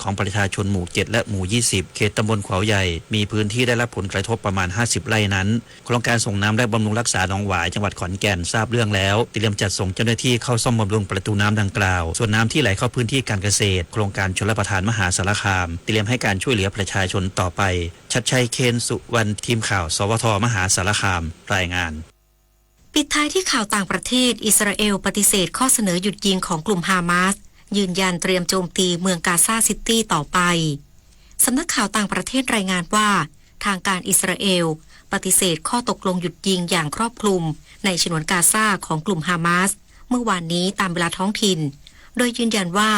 ของประชาชนหมู่7และหมู่20เขตตำบลขวาวใหญ่มีพื้นที่ได้รับผลกระทบประมาณ50ไร่นั้นโครงการส่งน้ำและบำรุงรักษาหนองหวายจังหวัดขอนแก่นทราบเรื่องแล้วเตรียมจัดส่งเจ้าหน้าที่เข้าซ่อมบำรุงประตูน้ำดังกล่าวส่วนน้ำที่ไหลเข้าพื้นที่การเกษตรโครงการชลประทานมหาสารคามเตรียมให้การช่วยเหลือประชาชนต่อไปชัดชัยเคนสุวรรณทีมข่าวสวทมหาสารคามรายงานปิดท้ายที่ข่าวต่างประเทศอิสราเอลปฏิเสธข้อเสนอหยุดยิงของกลุ่มฮามาสยืนยันเตรียมโจมตีเมืองกาซาซิตี้ต่อไปสำนักข่าวต่างประเทศรายงานว่าทางการอิสราเอลปฏิเสธข้อตกลงหยุดยิงอย่างครอบคลุมในฉนวนกาซาของกลุ่มฮามาสเมื่อวานนี้ตามเวลาท้องถิ่นโดยยืนยันว่า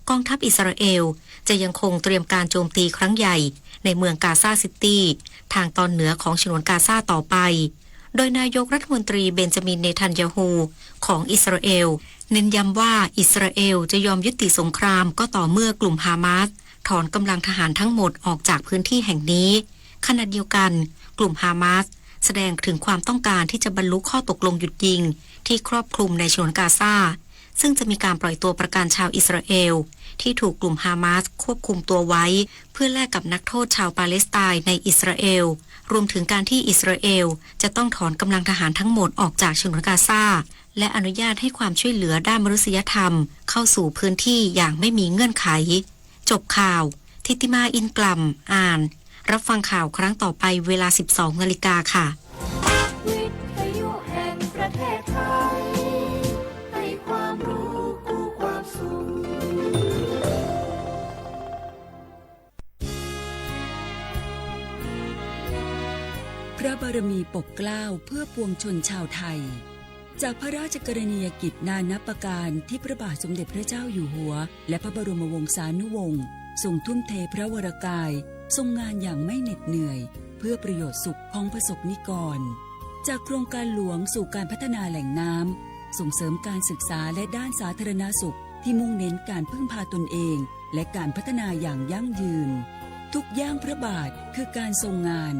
กองทัพอิสราเอลจะยังคงเตรียมการโจมตีครั้งใหญ่ในเมืองกาซาซิตี้ทางตอนเหนือของฉนวนกาซาต่อไปโดยนายกรัฐมนตรีเบนจามินเนทันยาฮูของอิสราเอลเน้นย้ำว่าอิสราเอลจะยอมยุติสงครามก็ต่อเมื่อกลุ่มฮามาสถอนกำลังทหารทั้งหมดออกจากพื้นที่แห่งนี้ขณะเดียวกันกลุ่มฮามาสแสดงถึงความต้องการที่จะบรรลุข้อตกลงหยุดยิงที่ครอบคลุมในฉนวนกาซาซึ่งจะมีการปล่อยตัวประกันชาวอิสราเอลที่ถูกกลุ่มฮามาสควบคุมตัวไว้เพื่อแลกกับนักโทษชาวปาเลสไตน์ในอิสราเอลรวมถึงการที่อิสราเอลจะต้องถอนกำลังทหารทั้งหมดออกจากฉนวนกาซาและอนุญาตให้ความช่วยเหลือด้านมนุษยธรรมเข้าสู่พื้นที่อย่างไม่มีเงื่อนไขจบข่าวทิติมาอินกลัมอ่านรับฟังข่าวครั้งต่อไปเวลา 12 นาฬิกาค่ะวิทยุแห่งประเทศไทยให้ความรู้กู้ความสุขพระบารมีปกเกล้าเพื่อปวงชนชาวไทยจากพระราชกรณียกิจนานับประการที่พระบาทสมเด็จพระเจ้าอยู่หัวและพระบรมวงศานุวงศ์ทรงทุ่มเทพระวรกายทรงงานอย่างไม่เหน็ดเหนื่อยเพื่อประโยชน์สุขของประสบนิกรจากโครงการหลวงสู่การพัฒนาแหล่งน้ำส่งเสริมการศึกษาและด้านสาธารณสุขที่มุ่งเน้นการพึ่งพาตนเองและการพัฒนาอย่างยั่งยืนทุกย่างพระบาทคือการทรงงาน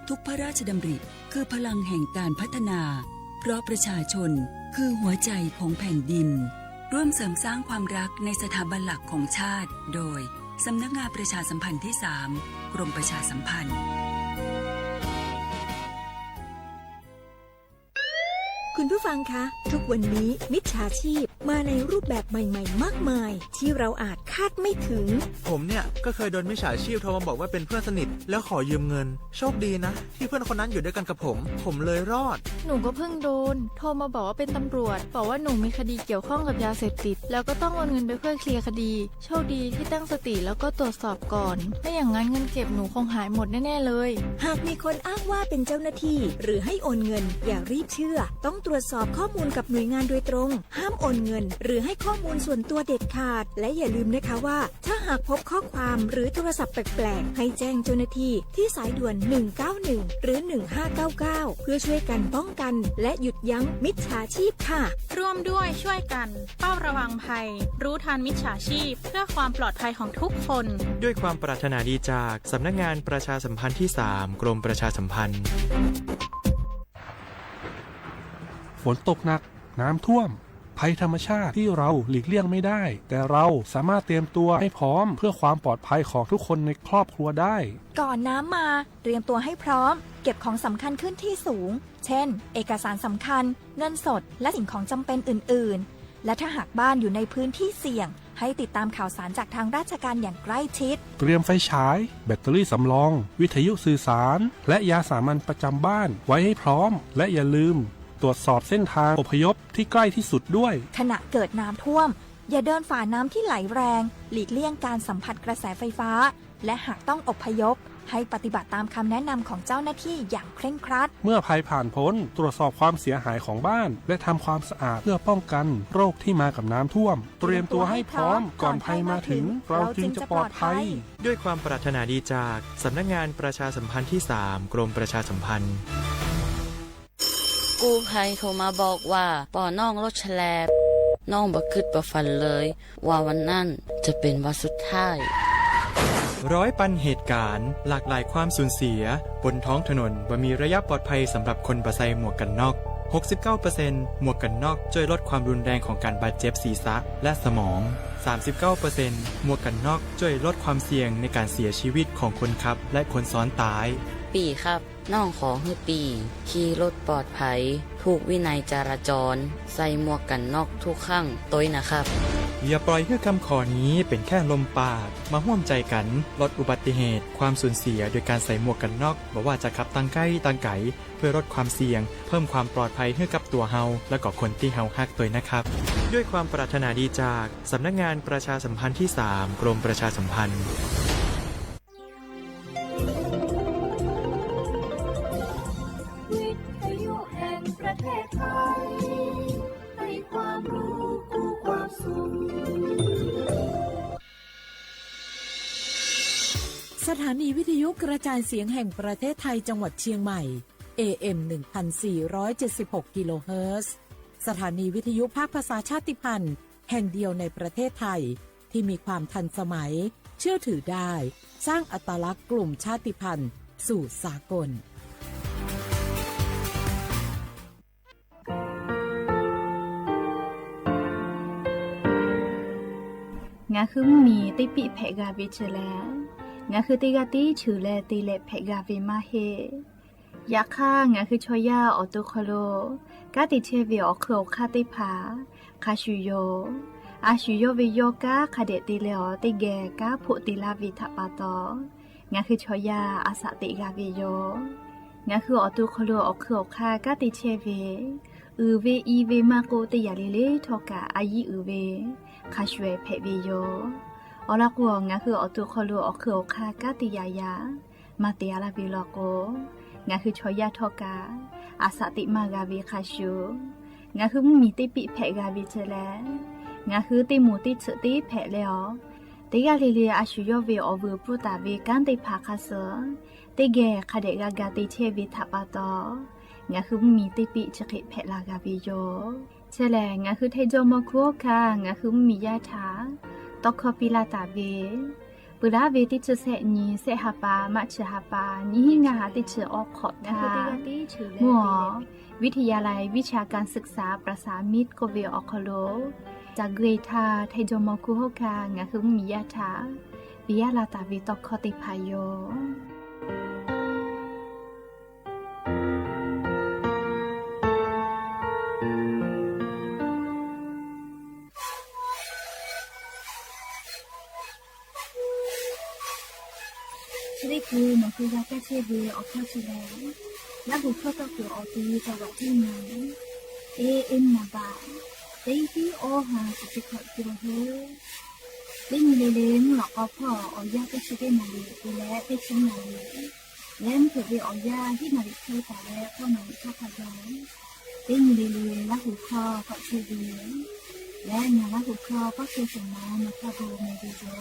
ทุกพระราชดำริคือพลังแห่งการพัฒนาเพราะประชาชนคือหัวใจของแผ่นดินร่วมเสริมสร้างความรักในสถาบันหลักของชาติโดยสำนักงานประชาสัมพันธ์ที่ 3 กรมประชาสัมพันธ์คุณผู้ฟังคะทุกวันนี้มิจฉาชีพมาในรูปแบบใหม่ๆมากมายที่เราอาจคาดไม่ถึงผมเนี่ยก็เคยโดนมิจฉาชีพโทรมาบอกว่าเป็นเพื่อนสนิทแล้วขอยืมเงินโชคดีนะที่เพื่อนคนนั้นอยู่ด้วยกันกับผมเลยรอดหนูก็เพิ่งโดนโทรมาบอกว่าเป็นตำรวจบอกว่าหนูมีคดีเกี่ยวข้องกับยาเสพติดแล้วก็ต้องโอนเงินไปเพื่อเคลียร์คดีโชคดีที่ตั้งสติแล้วก็ตรวจสอบก่อนไม่อย่างนั้นเงินเก็บหนูคงหายหมดแน่ๆเลยหากมีคนอ้างว่าเป็นเจ้าหน้าที่หรือให้โอนเงินอย่ารีบเชื่อต้องตรวจสอบข้อมูลกับหน่วยงานโดยตรงห้ามโอนเงินหรือให้ข้อมูลส่วนตัวเด็ดขาดและอย่าลืมนะคะว่าถ้าหากพบข้อความหรือโทรศัพท์แปลกๆให้แจ้งเจ้าหน้าที่ที่สายด่วน191หรือ1599เพื่อช่วยกันป้องกันและหยุดยั้งมิจฉาชีพค่ะร่วมด้วยช่วยกันเฝ้าระวังภัยรู้ทันมิจฉาชีพเพื่อความปลอดภัยของทุกคนด้วยความปรารถนาดีจากสำนักงานประชาสัมพันธ์ที่ 3 กรมประชาสัมพันธ์ฝนตกหนักน้ำท่วมภัยธรรมชาติที่เราหลีกเลี่ยงไม่ได้แต่เราสามารถเตรียมตัวให้พร้อมเพื่อความปลอดภัยของทุกคนในครอบครัวได้ก่อนน้ำมาเตรียมตัวให้พร้อมเก็บของสำคัญขึ้นที่สูงเช่นเอกสารสำคัญเงินสดและสิ่งของจำเป็นอื่นๆและถ้าหากบ้านอยู่ในพื้นที่เสี่ยงให้ติดตามข่าวสารจากทางราชการอย่างใกล้ชิดเตรียมไฟฉายแบตเตอรี่สำรองวิทยุสื่อสารและยาสามัญประจำบ้านไว้ให้พร้อมและอย่าลืมตรวจสอบเส้นทางอพยพที่ใกล้ที่สุดด้วยขณะเกิดน้ำท่วมอย่าเดินฝ่าน้ำที่ไหลแรงหลีกเลี่ยงการสัมผัสกระแสไฟฟ้าและหากต้องอพยพให้ปฏิบัติตามคำแนะนำของเจ้าหน้าที่อย่างเคร่งครัดเมื่อภัยผ่านพ้นตรวจสอบความเสียหายของบ้านและทำความสะอาดเพื่อป้องกันโรคที่มากับน้ำท่วมเตรียมตัวให้พร้อมก่อนภัยมาถึงเราจึงจะปลอดภัยด้วยความปรารถนาดีจากสำนักงานประชาสัมพันธ์ที่ 3 กรมประชาสัมพันธ์กู้ภัยโทรมาบอกว่าป่อน้องรถแฉลบน้องบ่คิดบ่ฝันเลยว่าวันนั้นจะเป็นวันสุดท้ายร้อยปันเหตุการณ์หลากหลายความสูญเสียบนท้องถนนบ่มีระยะปลอดภัยสำหรับคนบ่ใส่หมวกกันน็อก 69% หมวกกันน็อกช่วยลดความรุนแรงของการบาดเจ็บศีรษะและสมอง 39%หมวกกันน็อกช่วยลดความเสี่ยงในการเสียชีวิตของคนขับและคนซ้อนท้ายปีครับน้องขอให้ปีขี่รถปลอดภัยถูกวินัยจราจรใส่หมวกกันน็อกทุกครั้งต้อยนะครับอย่าปล่อยให้คำขอนี้เป็นแค่ลมปากมาร่วมใจกันลดอุบัติเหตุความสูญเสียโดยการใส่หมวกกันน็อกบอกว่าจะขับตั้งใกล้ตั้งไกลเพื่อลดความเสี่ยงเพิ่มความปลอดภัยให้กับตัวเฮาและก็คนที่เฮาฮักตัวนะครับด้วยความปรารถนาดีจากสำนักงานประชาสัมพันธ์ที่ 3 กรมประชาสัมพันธ์วิทยุแห่งประเทศไทยให้ความรู้คู่ความสุขสถานีวิทยุกระจายเสียงแห่งประเทศไทยจังหวัดเชียงใหม่ AM 1476 กิโลเฮิรตซ์สถานีวิทยุภาคภาษาชาติพันธุ์แห่งเดียวในประเทศไทยที่มีความทันสมัยเชื่อถือได้สร้างอัตลักษณ์กลุ่มชาติพันธุ์สู่สากลงาคือมีติปิเพกาเวเชแลงาคือติกาติชื่อแลติเลเพกาเวมาเฮยาค่างาคือชอยาออโตโคโลกาติเชเวอโคคาติผาคาชุโยอาชุโยเวโยกาคาเดติเลอติแกกาพุติลาวิทปาตองาคือชอยาอาสติกาเวโยงาคือออโตโคโลอโคคากาติเชเวเวอีเวมาโกติยาเลเลทอกาอายิเวคาชเวเพเวโยอลากวงงาคืออตุคอลูอคืออคากาติยายามาเตียลาบิลโกงาคือชอยาทอกาอาสติมากาเวคาชูงาคือมีติปิเพกาเวเจแลงาคือติมูติฉติเพเลอติกาลิเลอาชุยเวอเวปุตาเวกันติภาคาเซติเกคาเดกากาติเชวิทัปาตองาคือมีติปิฉกิเพลากาเวโยเชแลงาคือเทโจโมคุคางาคือมียาถาตอกคอปิลาตาเวปุราเวติชเสนีเสหปามัชหปานิหิงาติชออกขอดค่ะมัววิทยาลัยวิชาการศึกษาประสานมิตรโกเวออคโลจากเกรทาไทโจโมคุโฮคางาคือมียาถาปิยาลาตาเวตอกคอติพายโยนี่คือหนังสือยาแก้เชื้อเวออกข้อแสดงและบุคคลก็คือออตีจังหวัดที่ไหนนาบาเต็งที่โอหาสุดขอตัวเฮเล่นเล่นหลอกเอาพ่อเอายาแก้เชื้อได้มาเลยดูแลได้ชิ้นมาเลยแล้วเกิดเวเอายาที่มาเคยแต่แล้วก็มาชอบพยายเล่นเล่นและหูคอก็เชื้อเวและงานและหูคอก็คือสมองมาพอดูในวิดีโอ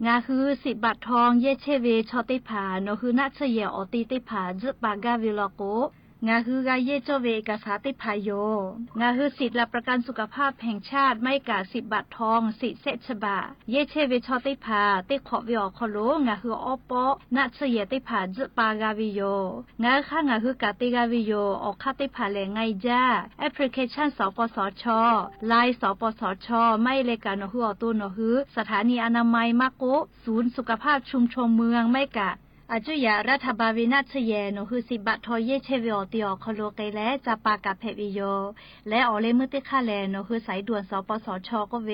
งาคือ10 บาททองเยเชเวชอติผาโนคือนัชเยอติติผาจึปากาวิลโกงาคือกาเยโจเวกาสาติพายโยงาคือสิทธิและประกันสุขภาพแห่งชาติไม่กา10 บาททองสิเซชบาเยเชเวชอติผาติขอวิอคโลงาคืออปอนัชเยติผาจึปากาวิโยงาค่างาคือกาติกาวิโยออกคาติผาแลงไงจ้าแอปพลิเคชันสปสชไลน์สปสชไม่เลกาโนฮืออตุโนฮือสถานีอนามัยมาโกศูนย์สุขภาพชุมชนเมืองไม่กะอาจุยารัฐบาลวินาชเยโนคือ10 บาททอเยเชวิอติอคโลเกและจะปากาเพวิโยและออเลมือติคาแลโนคือสายด่วนสปสชก็เว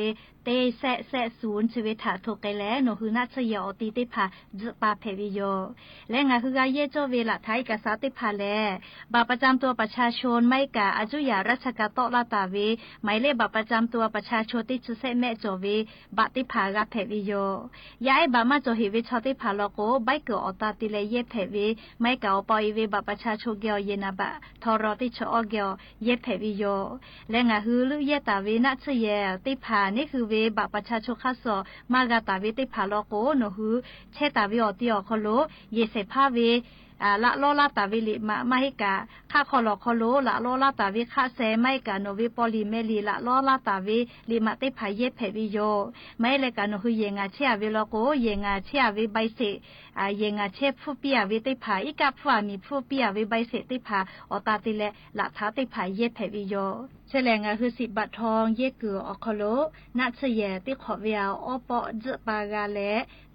เตแซศูนย์ชีวิตถาโทเกและโนคือนาชเยอติติผาจะปาเพวิโยและงาคือกาเยโจเวละไทยกษาติผาแลบัตรประจำตัวประชาชนไม่กะอาจุยาราชกาโตลาตาเวหมายเลขบัตรประจำตัวประชาชนติจุเซแม่โจเวบัตติผากาเพวิโยยาไอบามาโจเฮวิชอติผาโลโกใบเกอตาติเลเยเพวิไม่เก่าปอยเวบัตรประชาชนเกียวเยนาบะทอรอติชอเกียวเยเพวิโยและงาฮือลุเยตาเวนัชเยติผานี่คือเวบัตรประชาชนคัสโซมากาตาเวติผาโลโกโนฮือเชตาเวอติอคโลเยเสพาเว ละโลลาตาวิลิมาให้กาค่าคอลอคอโลละโลลาตาวิค่าเซไม่กาโนวิปอลิเมลีละโลลาตาวิลิมาติพายเยเพวิโยไม่เลยกาโนคือเยงาเชียวิโลโกเยงาเชียวิใบเสเยงาเชฟผู้ปียวิติพาอีกับผู้มีผู้ปียวิใบเสติพาอตาติเลละท้าติพายเยเพวิโยเฉลงคือ10 บาททองเยเกืออคโลนัชเยติขอเวียวอปอจปากาเล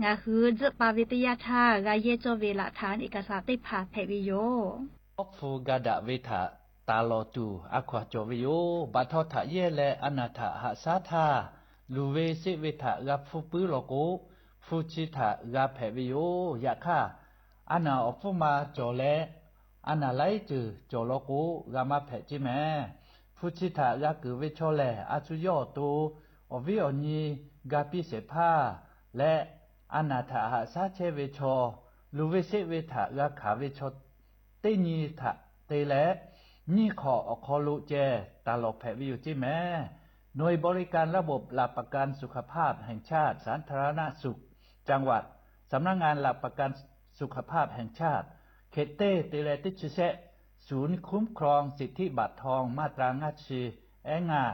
งาคือจปาวิทยาทากาเยโจเวละทานเอกสารติพาเพวิโยฟูกาดะเวทะตาโลตูอะควาโจวิโยบัททะเยเลอนาถะหะสาธาลูเวสิเวทะกับฟูปือโลโกฟูชิทะกับเพวิโยยะค่ะอานาอฟูมาโจเลอานาไลจือโจโลโกกามาเพจิแมฟูชิทะกับกือเวโชเลอาจุโยตูอวิโอนีกาปิเสพาและอนาถะหะสาเชเวโชลูเวสิเวทะกับขาเวโชเตนีทะเตเลนี่ขอคอลุเจตลอดแผวิวจิแม่หน่วยบริการระบบหลักประกันสุขภาพแห่งชาติสาธารณสุขจังหวัดสำนักงานหลักประกันสุขภาพแห่งชาติเขตเตเตเลติชเชศูนย์คุ้มครองสิทธิบัตรทองมาตรางัดชีแองา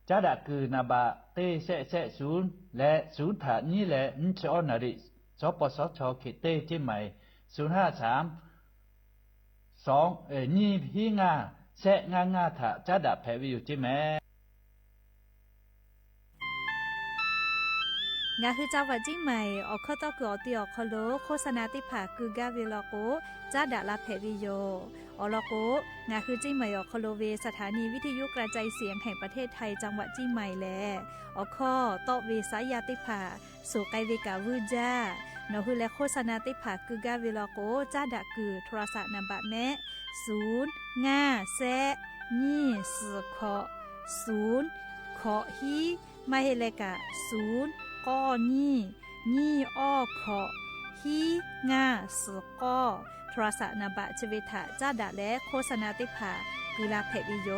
จาดะคือนาบะเตเซศูนย์และศูนย์ถานี้และนชอนาริสปสชเขตเตจิใหม่053นี่พี่งาแซะงาถะจะดับแผลวิวจิแม่งาคือจังหวัดจิ้งใหม่ออกข้อต่อเกือตีออกคอโลโฆษณาติผาคือกาเวลโกจ้าดาลาเพวิโยอลโกงาคือจิ้งใหม่ออกคอโลเวสถานีวิทยุกระจายเสียงแห่งประเทศไทยจังหวัดจิ้งใหม่แลออกข้อต่อเวสายาติผาสู่ไกเวกาวืจ้านอคือและโฆษณาติผาคือกาเวลโกจ้าดาคือโทรศัพท์นำบัตรแม่0 5 แซะนี่สืขอ0ขอฮีมาเฮเลกะ0ก้อนี่อ้อขอฮีงาสืก้อโทรศัพท์นำบัตรชเวทะจ้าดาและโฆษณาติผาคือลาเพวิโย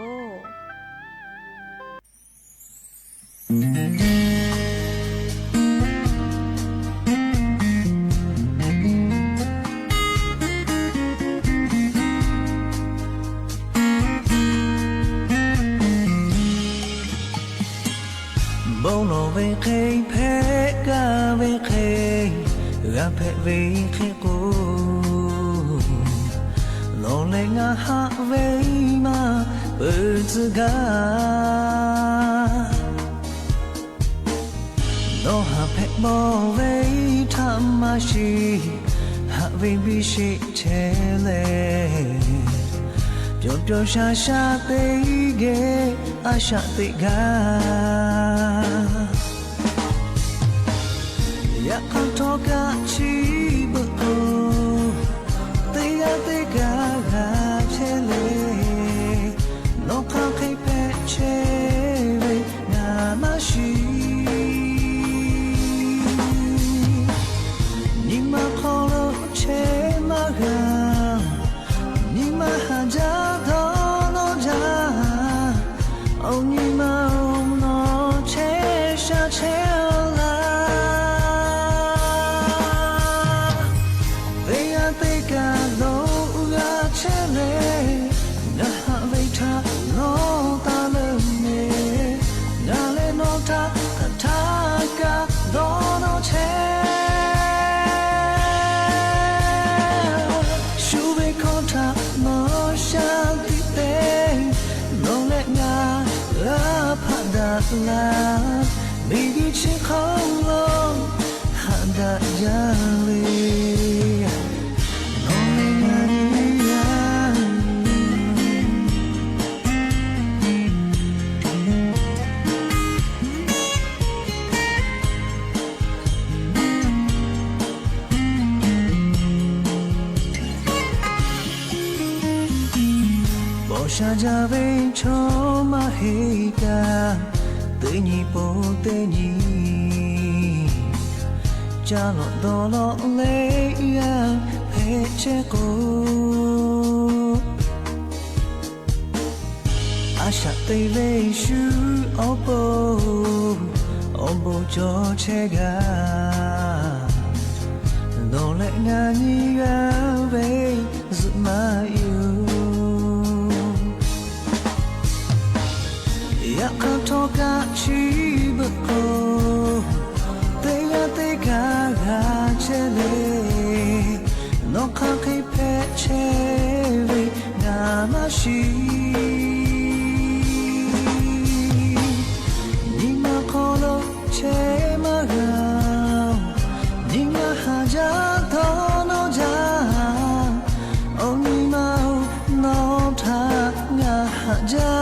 บงโลเวเคเพกาเวเคกาเพเวเคกูโลเลงาฮาเวมาเปิดสกาโนฮาเพบอเวธรรมชีฮาเวบิชิเทเลจบจบชาเตเกอาชาติกาอยากขอโทษกับชีวิตกูเตียติกาเชเลโลกเขาเคยเปเชเวนามาชีนี่มาขอโลเชมาฮานี่มาหาจาขอโลจาโอ้นี่มาโนเชชาเชลาลาไม่ดีเช่นของลมหาดายาลีน้องไม่งานยาบอชาจาเวชอมาเฮกาเตนีโปเตนีจาโลโดโลเลยาเพเชโกอาชาเตเลชูโอโบจอเชกาโดเลงานียาเว怎么有？อยากขอโทษกับชีวิตกูแต่อยากได้การหาเจริญนกเขาเคยเพชรวินามาชีนี่มาขอโลกเชมาเรานี่มาหาจากทอนอจาโอ้นี่มาโนทางาหาจา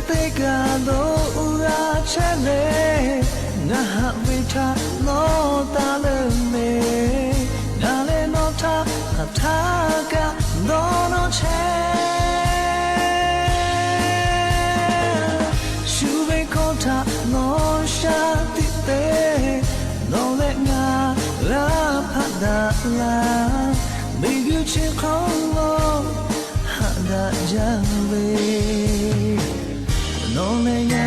Pegado ura chele na vita no taleme na le no ta kataka no no che shube kota no sha ti te no le nga la phada la me yu che khong lo ha da jang ve no le ya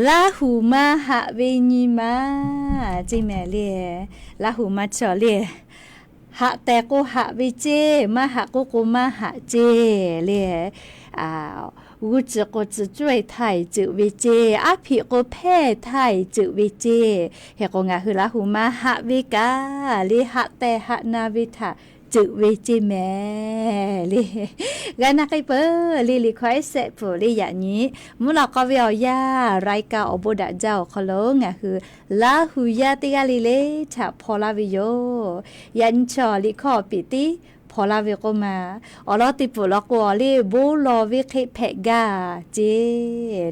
ลาหูมาหะเวญีมาจิแม่เล่ลาหูมาจอเล่หะแต่กูหะเวเจมาหะกูมาหะเจเล่กูจะกูจะช่วยไทยจือเวเจอาภิกูแพ้ไทยจือเวเจเฮกูงาคือลาหูมาหะเวกาเล่หะแต่หะนาเวทะจือเวจิแม่ลิกานักไอเปอร์ลิควายเสพผู้ลิอย่างนี้มุลก็วิอยารายการอบดาเจ้าขลงคือลาหูยาติกาลิเลชะพอลาวิโยยันชอลิขอปิติพอลาวิโกมาอลอติปุลกวลิบูลอวิเคเพกาเจ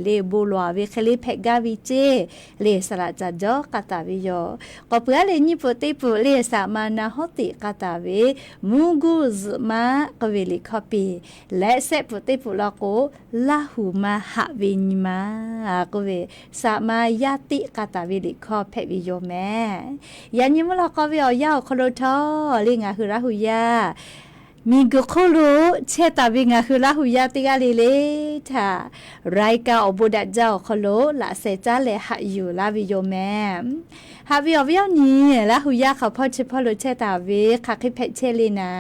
ลิบูลอวิเคลิเพกาวิเจลิสระจัจอกาตาวิโยก็เพื่อเลนิปุติปุลิสามานาหติกาตาวิมูกุซมากวิลิคอปีและเสปุติปุลโกลาหูมาหะวิญมากวิสามายาติกาตาวิลิคอเพวิโยแม่ยันยิมลกวิอยาคโลทอลิงาคือราหุยามีกุโคลุเชตาวิงาคือลาหุยาติกาลิเลทารายการอบดาเจ้าโคลุละเซจาเลหะอยู่ลาวิโยแม่ฮาวิอวิอนี้ลาหุยาเขาพ่อชิพอลุเชตาวิคักคิเพเชลีนา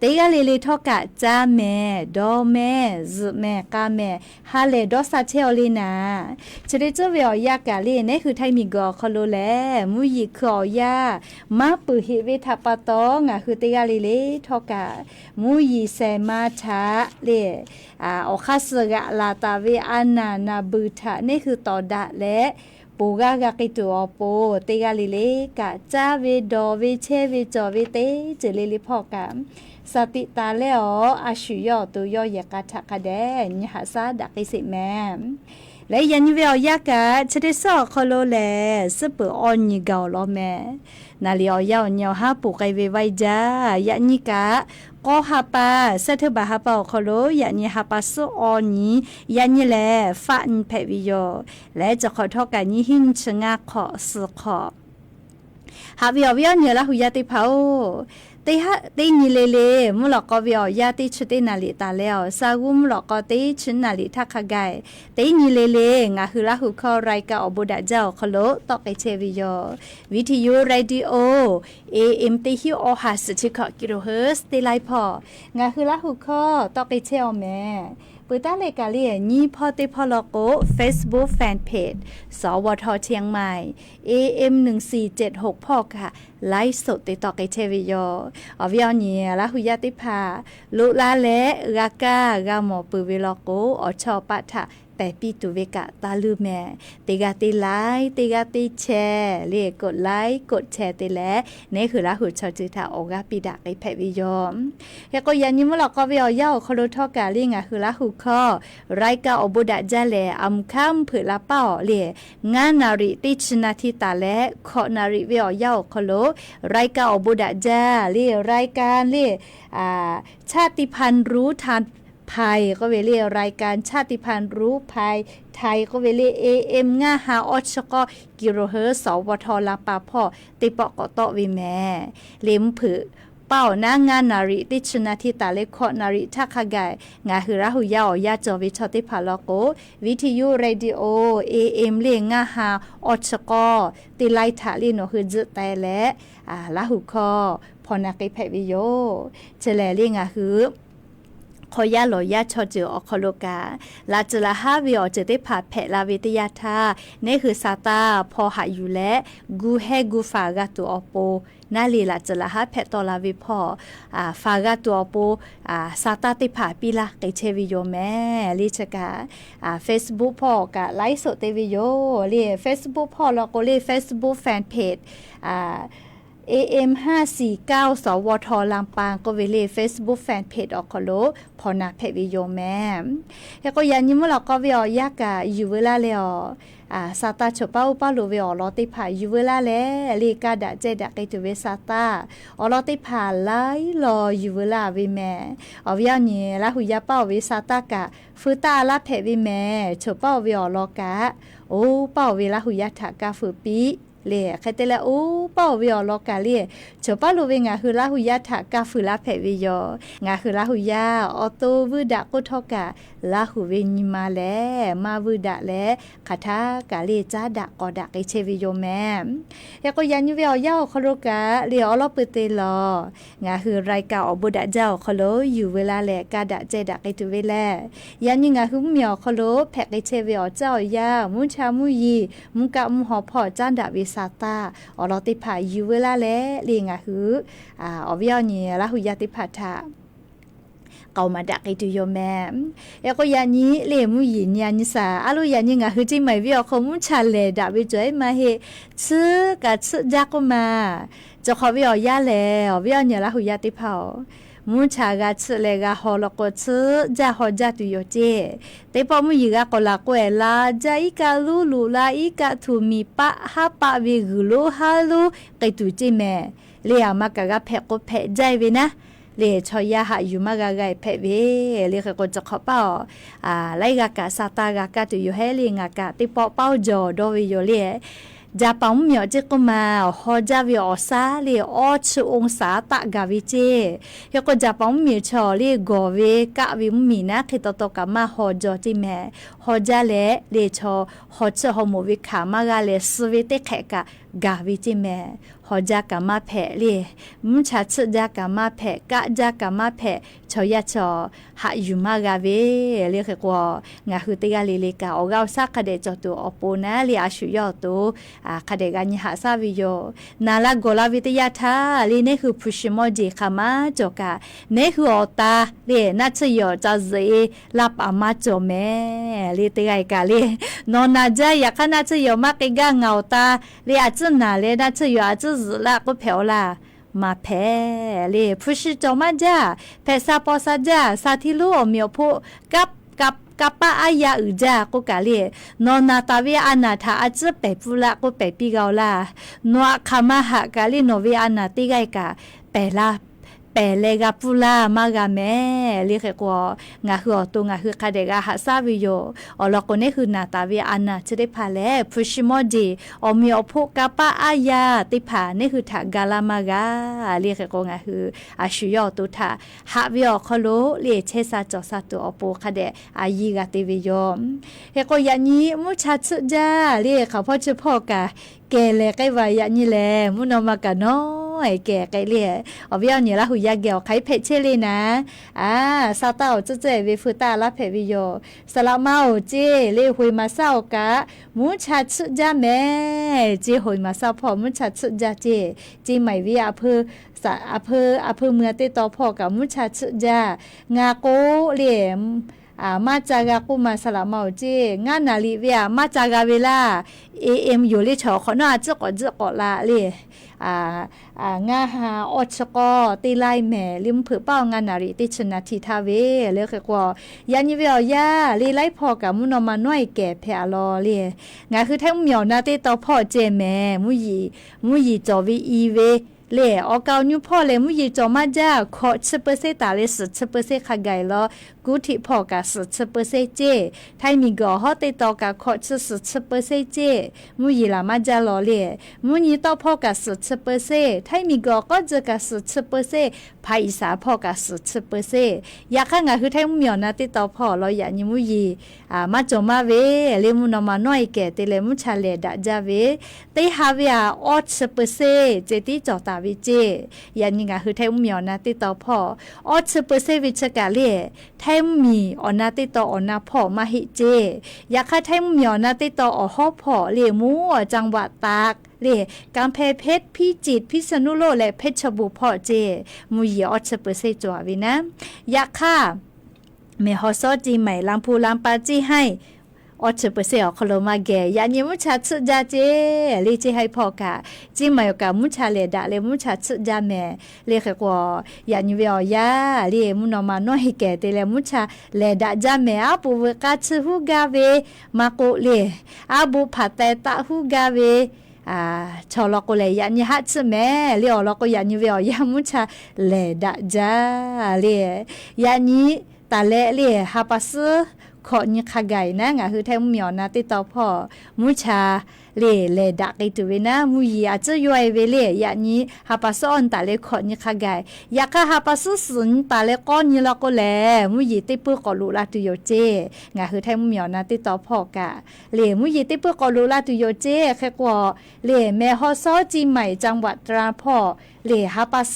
ติกาลิเลทอกะจาแม่ดอแม่ซุแม่กาแม่ฮาเลดอซาเชอลีนาชริจวิอยากาลีเนี่ยคือไทยมีกอโคลุแลมุยิคอยามาปุหิเวทาปะตองคือติกาลิเลทอกะมูยีเซมาชาเลอคาสกะลาตาเวอานานาบุทะนี่คือตอดะและปูกากากิตัวโปเตกาลิเลกะจาเวดอเวเชเวจอเวเตเจเลลิพอกะสติตาเลออาชุยอตุยอยกะทะกะแดญหาซาดักอิสิแม และยันเวียยากะชะได้ซอคอโลแลสเปอออนนี่เกาลอแม่นาลีเอายาวเหนียวหาปูไกไว้จ้ายันนี่กะก็หาปาเสถบาหาปาคอโลยันนี่หาปาสุออนนี่ยันนี่แลฟาอินเพวิโยและจะขอทอกันนี่หินชะงาขอสุขอหาเวียเนี่ยละหุยาติเผาตีฮะตีนี่เลมุหลอกก็เวียยาติชุดนาลิตาแล้วซากุมหลอกก็ตีชุดนาลิทักขะไกตีนี่เลงาคือละหุคอไรกะอบุดาเจ้าคโลตอกไอเชวิโยวิทยุเรดิโอAM ตีฮิโอฮัสชิคกิโลเฮิร์ตตีไลพองาคือละหุคอตอกไอเชอแม่เปิดตาเลกาเลียนี่พอติพอลโก Facebook Fanpage สวทเชียงใหม่ AM 1476พ่อค่ะไลฟ์สดติดต่อกับเทวิโยอวิอนีละหุยาติภาลุลาและรากากาหมอปือเวลโกอชอปะทะแปปีตุเวกะตาลือแม่ติกาติไลค์ติกาติแชร์เรียกกดไลค์กดแชร์ติและนี่คือละหุชอจิตาโอกาปิดาไอแพวิโยแล้วก็ยันนี้เมื่อเราก็วิอยาคอโลทอกาลิงะคือละหุคอไรกาอบุดะจาเลอัมคัมผือละเป้าเรียงานนาริติชนาทิตาและขอนาริวิอยาคอโลไรกาอบุดะจาเรียรายการเรียชาติพันธุ์รู้ทันภัยก็เวลีรายการชาติพันธุ์รู้ภัยไทยก็เวลี AM ง่าหาออชก็กิโลเฮิรตซ์สวทลาปาพ่อติปอกตอวิแม่เล็มผือเป้านางานนาริติชนาทิตาเลขอนาริทักขะไกงาหือราหุยาอยาจอวิชติพาลโกวิทยุเรดิโอ AM เลงง่าหาออชก็ติไลทาลิโนหือจแต่และลาหุคอพอนาไกแพวิโยเจแลเลงาหือขอยาหลอยาชอจืออคโลกาลาจละฮาวิอจะได้ผ่าแผลาวิทยาธานี่คือซาตาพอหาอยู่และกูแฮกูฟากาตัวอโปนาลีลาจละฮาแผตอลาวิพอฟากาตัวอโปซาตาติผ่าปีละไกเชวิโยแม่ลิชกาFacebook พอกะไลฟ์สดเตวิโยเรี Facebook พอแล้วก็เรี Facebook Fanpage AM 549 สวทลำปางก็เวเล Facebook Fanpage ออกคโลพอนาเพวิโยแม่แล้วก็ยันยิมเราก็เวียยากะอยู่เวลาแล้วซาตาชป้าอุปาโลเวอลอติผาอยู่เวลาแล้วลีกาดะเจดะไกตุเวซาตาอลอติผาไลรออยู่เวลาวิแม่อวิยานี่ละหุยาป้าเวซาตากะฟืตาลาเพวิแม่ชป้าเวอลอกะโอ้ป้าเวละหุยาถากาฟืปีเล่ใครแต่ละโอ้ป้าวิอลอกาเล่เฉป้าลูเวงาคือลาหุยาถากาฟืลาเพวิโยงาคือลาหุยาออโตวืดะกุทอกะลาหุเวนิมาแลมาวุดะแลคาทากาเลจาดะกอดะไกเชวิโยแม่แล้วก็ยันยูเวียย่าคโลกะเลียอลอปเตลองาคือรายกาอบุดะเจ้าคโลอยู่เวลาแลกาดะเจดะไกตุเวแลยันยิงาคือเมียวคโลแพกไกเชวิโอเจ้ายามุชามุยีมุกะมุหอพอจานดะวิซาตาอลอติผาอยู่เวลาแลเลียงาคืออวิยานี่ละหุยาติผาทาเกามาดักไอตุโยแม่แล้วก็ยานี้เลมุยินยานิสาอาลุยานี่งาคือจิไม่วิอคมุชาเลดาวิจอยมาเฮซื้อกะซื้อจักมาจะขอวิอยาแล้ววิอเนี่ยละหุยาติเผามุชากะซื้อเลกะฮอลโกซื้อจะฮอจัตุโยเจแต่พอมุยิกะกอลาโกเอลาจาอิกาลูลูลาอิกะทูมีปะฮาปะวิกุโลฮาลูไกตุจิแม่เลียมากะกะเพกโกเพใจเวนะเลชอยาหาอยู่มากะไกเพเวเลกะกจะขอเป้าไลกะกะซาตากะกะตุอยู่เฮลิงะกะติปอเป้าจอโดวิโยเลจาปังเหมียวจิกมาฮอจาวิอซาเลออชองศาตะกาวิเจยก็จาปังเหมียวชอเลกอเวกะวิมีนะคิตโตกะมาฮอจอจิแม่ฮอจาเลชอฮอชฮอโมวิคามากะเลสเวเตแขกะกาวิจิแม่ฮอจากะมาแผเลมุชาชจากะมาแผกะจากะมาแผชอยาชอหาอยู่มากะเวเลกะกงาคือติกะเลกะออกาซักคะเดจอตุอโปนะเลอาชุยอตุคาเดกานิหาซาวิโยนาลาโกลาวิทยาธาลีนี่คือพุชิโมจิคามาจกะนี่คืออตาเลนัชโยจาเซลาปามาโจเมลีติไกกาเลนอนาจายาคานาชโยมากกะงาตาเลอาจนาเลนัชโยอาจซละก็เพวลามาแพ้เลพุชิโจมาจาเพซาปอซาจาซาทิลูอเมียวโพกับ กะปะอายาอืจากูกะเลนอนาตาเวอนาถาอาจจะไปปุละกูไปปีเกาลานัวคามาหะกะเลโนเวอนาติไกกะไปลาเปเลกาปูลามากาแม่เรียกว่างาคือตัวงาคือคาเดกาฮัสาวิโยอลอกเนี่ยคือนาตาเวอานาจะได้พาแลพุชิโมดีอมีอพุกาปะอายาติพาเนี่ยคือถากาลามากาเรียกว่างาคืออาชุยอตุถาฮาวิโอคโลเรียเชซาจอซาตัวอปุคาเดอายีกาติวิโยเฮโกยานี้มุชาตสุจาเรียกเขาพ่อชื่อพ่อกาแกเลไกวายานี่แลมุนอมากาน้อยแกไกเลียอวิเอาเนี่ยละหุยาเกี่ยวไข่เพชเชลีนะซาเต้าจะเจวิฟุตาละเพวิโยสละเมาเจเลหุยมาเศร้ากะมุชาชุจาแม่เจหุยมาเศร้าพอมุชาชุจาเจใหม่วิอาเพออเพอเมื่อเตต่อพอกับมุชาชุจางาโกเลียมมาจากากุมาสลามาเจงานนาลีเวียมาจากาเวลาAM อยู่ลิชอขอน่าจะกอละเลยงาหาอดชกอตีไลแม่ลิมเผือเป้างานนารีติชนะทีทาเวเลยคือกว่ายันยิเวียยาลีไลพอกับมุนอมาน้อยแก่แพรอเลยงาคือแท้เหมียวนาติต่อพ่อเจแม่มุยีจอวีอีเวเลออกาวนิวพ่อเลมุยีจอมาจ้าขอ10%ตาเล10%ขะไกลอกูทิพอกะ10%เจไทยมีกอฮอติตอกะขอ10%เจมุยีลามาจ้าลอเลมุยีต่อพ่อกะ10%ไทยมีกอก็จะกะ10%ภาอีสาพ่อกะ10%อยากข้างคือไทยเหมียวนะติต่อพ่อลออย่านิมุยีมาจอมาเวเลมุนอมาน้อยแก่เตเลมุชาเลดะจาเวเตฮาเวียออ10%เจติจอตาวิเจยันนี่ก็คือไทยเหมียวนะติต่อพ่อออ10%วิชกะเลไทยมีอนาติต่ออนาพ่อมาหิเจอยากให้ไทยเหมียวนะติต่ออฮอพ่อเลมูจังหวัดตากเลกำแพงเพชรพิจิตรพิษณุโลกและเพชรบูรณ์พ่อเจมุยออ10%จัววินะอยากค่ะเมฮอซอจีใหม่ลำพูลำปาจีให้10%คโลมาแกยานิมุชาสุจาเจลีเจให้พอกะจิมายกะมุชาเลดะเลมุชาสุจาแม่เลขกว่ายานิเวียยาเลมุนอมาน้อยแกเตเลมุชาเลดะจาแม่อาปูเวกาชฮูกาเวมาโกเลอาบูผัดแต่ตะฮูกาเวชอลอกเลยยันยฮัตแม่เลียวลอกยันนิเวียยามุชาเลดะจาเลยานิตาเลเลฮาปัสขอนี่ขะไก่นะงาคือแท้เหมียวนะติต่อพ่อมุชาเลดักไอตัวนะมุยอาจจะย่อยเวเลอย่างนี้ฮาปัสอนตาเลขอนี่ขะไก่อยากฮาปัสสุนตาเลก้อนนี่ละก็แลมุยติปื้อกอลุลาตุโยเจงาคือแท้เหมียวนะติต่อพ่อกะเลมุยติปื้อกอลุลาตุโยเจแค่กว่าเลแม่ฮอซอจีใหม่จังหวัดตราพ่อเลฮาปัส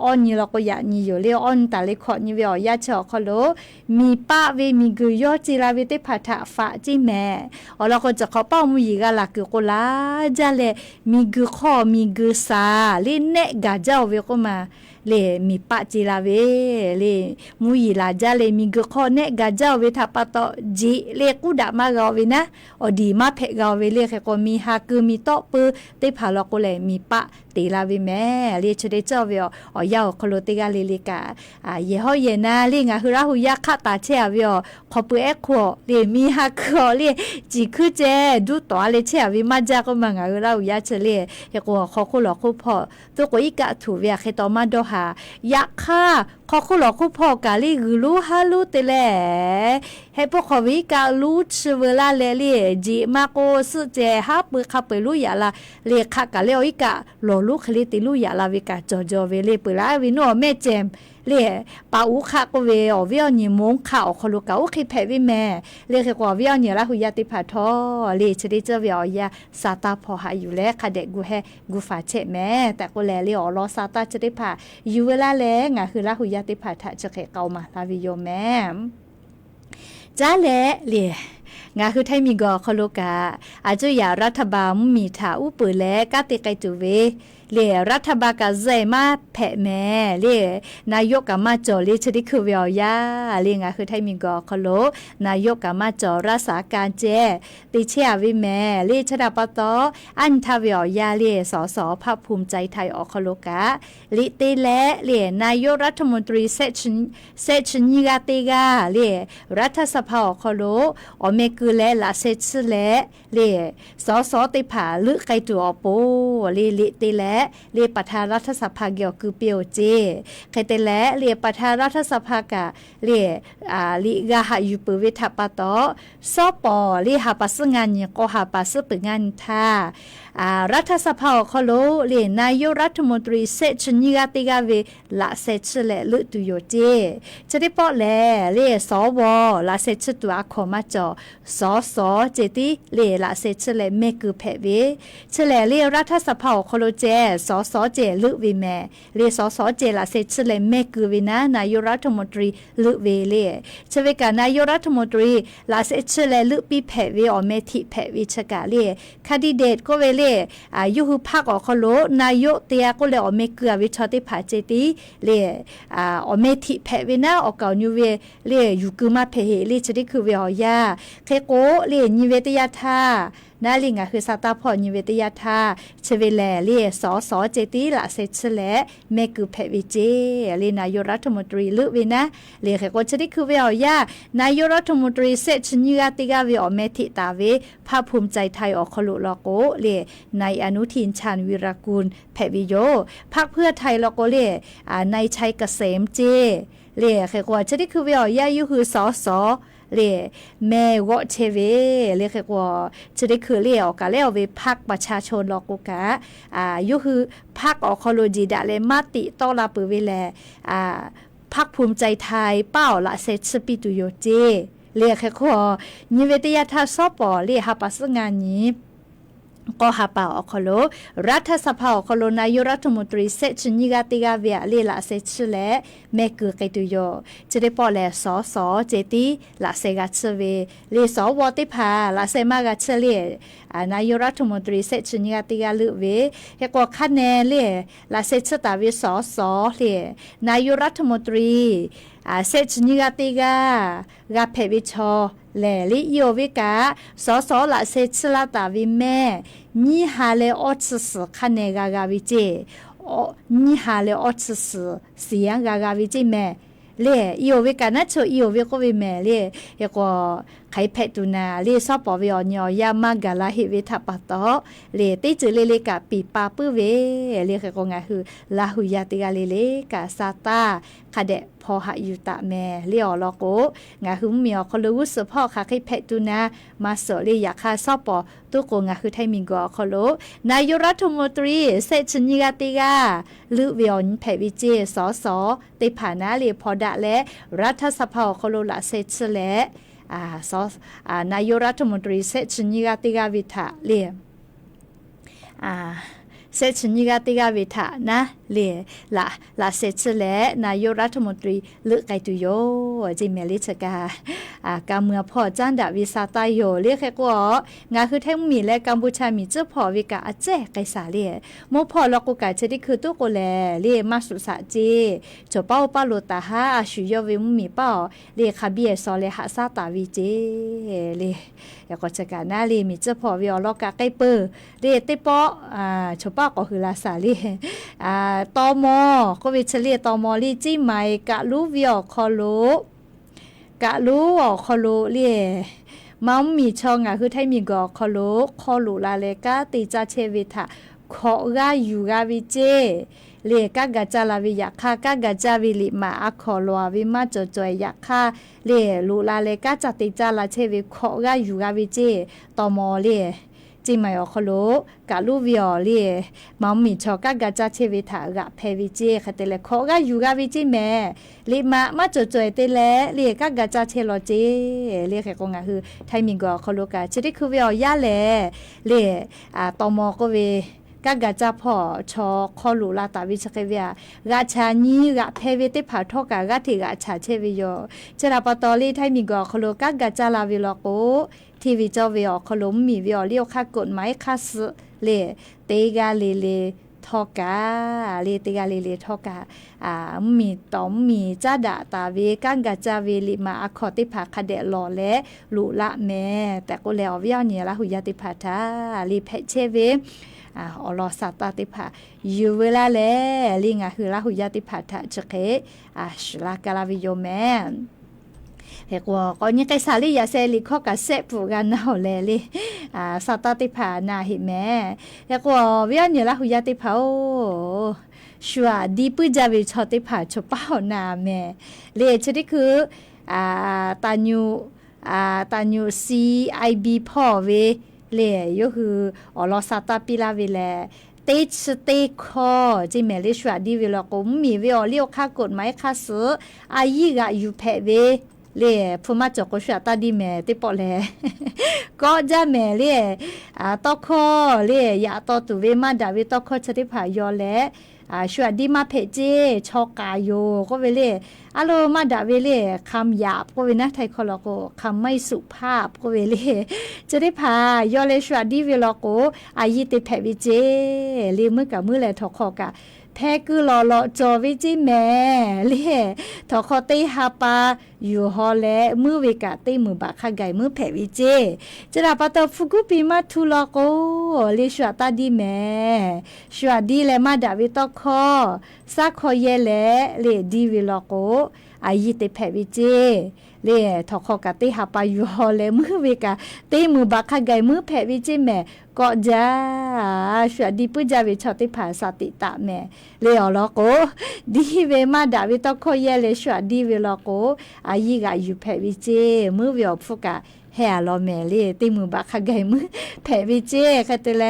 ออนนี่ละก็อย่างนี้อยู่เลออนตาเลขอนี่เวียยาเชอคโลมีป้าเวมีกุยอจิลาเวติพัทะฟะจิแม่อเราก็จะขอเป้ามุยกะละกุโกลาจาเลมีกุขอมีกุซาเลเนกะเจ้าเวก็มาเลมีปะจิลาเวเลมุยลาจาเลมีกุขอเนกะเจ้าเวทัปะตอจิเลกุดะมากาเวนะอดีมาเพกาเวเลแค่ก็มีฮากุมีโตปืเตพาลก็เลมีปะตีลาเวแม่เลชเดเจ้าเวอยาวคโลติกาเลกาเยฮอเยนาเลงาฮืราหุยะคาตาเชเวขอเปเอโคเลมีฮาคอเลจิคุเจดูตอเลเชเวมาจาก็มางาฮืราหุยะเชเลเฮโกขอคุหลอคุพอตัวก็อีกะถูเวเคตอมาโดหายะคาขอคุหลอคุพอกาลีกลูฮาลูเตเลให้พวกขวิกาลูชเวลาเลเลจิมาโกสุเจฮาปคาเปลุยะลาเลคากะเลอีกะโลลูคลิติลุยะลาวิกาจอจอเวเลเปลาวิโนเมเจมเลปาอุคาโกเวอเวียนิมงข่าวคลุกาโอเคเพวิแม่เลขกว่าเวียนี่ละหุยาติพาทอเลชดิเจเวียยาซาตาพอหาอยู่แล้วคาเดกูแฮกูฝาเชแม่แต่ก็แลเลอรอซาตาจะได้พาอยู่เวลาแลงะคือละหุยาติพาทะจะเกเกามาลาวิโยแม่จ้าเล งาคือไทยมีกอคโลกาอาจุยารัฐบาลมีถาอุปือแลกาติไกจุเวเลียรัฐบาลกะใจมาแผ่แม่เลียนายกกะมาจ่อเลียชดิคือเวียวยาเลียงาคือไทยมีกอคโลนายกกะมาจ่อรักษาการเจติเชียวิแม่เลียชดาปตออันทาเวียวยาเลียสสภาคภูมิใจไทยอคโลกะลิเตและเลียนายกรัฐมนตรีเซชนิกาเตกาเลียรัฐสภาอคโลอเมกุและลาเซชและเลียสสติผาลึไกตัวอโปเลียลิเตและเรียประธานรัฐสภาเกี่ยวคือเปียวเจใครแต่และเรียประธานรัฐสภากะเรียลิกาหาอยู่ปืวิทัปตอสปอเรียหาปัสงานเนี่ยก็หาปัสปึงานท่ารัฐสภาเขาโลเรียนายกรัฐมนตรีเซชนิกาติกาเวละเซชและลุตุโยเจจะได้ปอแลเรียสวละเซชตัวขอมาจอสสเจติเรียละเซชและเมกือแพเวเฉลเรียรัฐสภาเขาโลเจสสเจลุวิแม่เรียสสเจละเซชและเมกือวินะนายกรัฐมนตรีลุเวเลียเชเวกานายกรัฐมนตรีละเซชและลุปีแพเวอเมทิแพวิชกาเลียคดีเดตก็เวเลียยูฮูพักอคโลนายกเตียก็เลยอเมเกือวิชอติผาเจติเลอเมทิแพวินาอเกานิเวเลยูกุมาเพเฮเลชดิคือเวหอยาเคโกเลนิเวตยาธานาลิงคือซาตาพอนิเวตยาธาเชเวแลเลสสเจติละเซชแลเมกุเพวิเจเลนายกรัฐมนตรีลุเวนะเลเคโกชดิคือเวหอยานายกรัฐมนตรีเซชนิกาติกาเวอเมทิตาเวภาคภูมิใจไทยอคโลลโกเลนายอนุทินชาญวีรกูลแพวิโยพรรคเพื่อไทยลโกเลนายชัยเกษมเจเลเคโกชดิคือเวหอยายูคือสสเลแม่วอเชเวเลคือว่าจะได้คือเลี้ยวกะแล้วเวพักประชาชนลอกกะยุคือพักอคโลจีดะเลมาติต้อลาปือเวแลพักภูมิใจไทยเป้าละเซชปิตุโยเจเลคือว่านิเวตยาทาซอปอเลหาปัสงานนี้ก็หาป่าอคโลรัฐสภาอคโลนายกรัฐมนตรีเซชนิกาติกาเวียเลละเซชและเมกือไกตุโยจะได้ปอแลสสเจติละเซกัชเวเลสวติพาละเซมากาเชเลนายกรัฐมนตรีเซชนิกาติกาลุเวเฮกว่าคะแนนเลละเซชตาเวสสเลนายกรัฐมนตรีเซชนิกาติกากาเพวิชอแลลิโยวิกาสสละเซชลาตาวิแม่นี่ฮาเลออชสคะแนนกาวิเจนี่ฮาเลออชสเสียงกาวิเจแม่เลอีโอวิกานะโชอีโอวิก็วิแม่เลเฮกว่าไขเพตุนาเลซอปอวิอญยามากาลาหิเวทัปตอเลติจือเลกะปีปาปื้อเวเลเฮกงาคือลาหุยาติกาเลกะซาตาคาเดพอหายุตะแม่เลอลอโกงาคือเมียคอลูสพ่อคาไขเพตุนามาโซเลยาคาซอปอตุโกงาคือไทมิงกอคอโลนายกรัฐมนตรีเซชนิกาติกาลุเวียนเพวิเจสสติผานาเลพอดะและรัฐสภาคอโลละเซชและนายกรัฐมนตรีเซชนิกาติกาวิทะเลียเซชนิกาติกาวิทะนะเลียละเซชและนายกรัฐมนตรีลึกไกตุโยจิเมลิชกากาเมือพอจันดาวิซาตายโยเรียกแค่กงาคือแท่งมีและกัมพูชามีเจ้าพอวิกาอาเจไกสาเลียโมพอลกุกาเจดิคือตุโกแลเลียมาสุสะเจจเป้าปาโลตาฮาอาชุยวิมมีเป้าเลียคาเบียซอเลหะซาตาวิเจเลียอยากจะการนาเลียมีเจ้าพอวิอลกาไกเปอร์เลียติปอจเป้าก็คือลาสาเลียตอมอก็วิเฉลี่ยตอมอลีจี้ใหม่กะลูวิอคอโลกะลูอคอโลเลียมัมมีช่องคือไทยมีกอคอโลคอลูลาเลกาติจาเชวิทะขอกาอยู่กาวิเจเลกากะจาลาวิยาคากากะจาวิลิมาอะคอลววิมาจอจอยยาคาเลลูลาเลกาจติจาลาเชวิขอกาอยู่กาวิเจตอมอเลจิมายอคโลกะลูวิอเลีมัมมีชอกะกะจาเชวิทากะเพวิเจคเตเลขอกะยูกะวิจิแมลิมาจอๆเตเลเลีกะกะจาเชโลเจเลีแค่กงะคือไทมิงกอคโลกะจิดิคือวิอยาเลเลตอมอก็เว ก็กะจะพอชอคอลูลาตาวิชเกเวียกะชานีกะเพเวติผาทอกะกะติกะชาเชวิโยจะราปตอลีไทมีกอคโลกะกะจะลาวิโลโกทีวีจอวิอคโลมีวิอเลียวค่ากฎหมายค่าสเลเตกาเลทอกาเลเตกาเลทอกามีตอมมีจ้าดาตาเวกังกะจาเวลิมาอคอติภาคเดลอและลุละแม่แต่ก็แล้ววิอเนี่ยละหุยติภาทาลีเพเชเวอลอสาตาติภาอยู่เวลาแลลิงะคือละหุยติภาทาจเกชลากาลาวิโยแม่เฮกว่าก็ยังไกสาลียาเซลิข้อกะเซปูกันเนาะเลยสาตาติภานาหิแม่เฮกว่าวิญญาณละหุยติภาชัวดีปุจาวิชอติภาชป้านาแม่เลชดิคือตาญู CIB พ่อเวเลยคืออลอสาตาปิลาเวแลเตชเตคอจิเมลิชัวดีเวลก็มีเวอเลียวค่ากฎหมายค่าซื้ออายีกะอยู่แพเวเลพูมาจอกก็ชัวตาดีแม่ติปอแลก็จะแม่เลตอคอเลยาตอตุเวมาดาวิตอคอชติภายอแลชัวดีมาเพเจชอกายโยก็เวเลอโลมาดาเวเลคำหยาบก็เวนะไทยคอลโกคำไม่สุภาพก็เวเลจะได้พายอเลชัวดีเวลโกอายิติแพวิเจเลมือกับมือแลทอคอกะแท้คือรอจอวิจิแม่เลทอคอเตฮาปาอยู่ฮอแลมือเวกะเตมือบะคาไกมือแพวิเจจะราปะตอฟุกุปิมาทุลโกเลชัวตาดีแม่ชัวดีเลมาดาวิตอคอซักคอเยเลเลดีเวลโกอายิเตแพวิเจเลทอคอกะเตฮาปาอยู่ฮอแลมือเวกะเตมือบะคาไกมือแพวิเจแม่ก็จ้าชัวดีปุจาวิชอติภาสติตะแม่เลอลโกดีเวมาดาวิตอคอเยเลชัวดีเวลโกอายิกะอยู่แพวิเจมือเวอฟุกะแห่ลอแม่เลติมือบะคาไกมือแพวิเจคาเตเล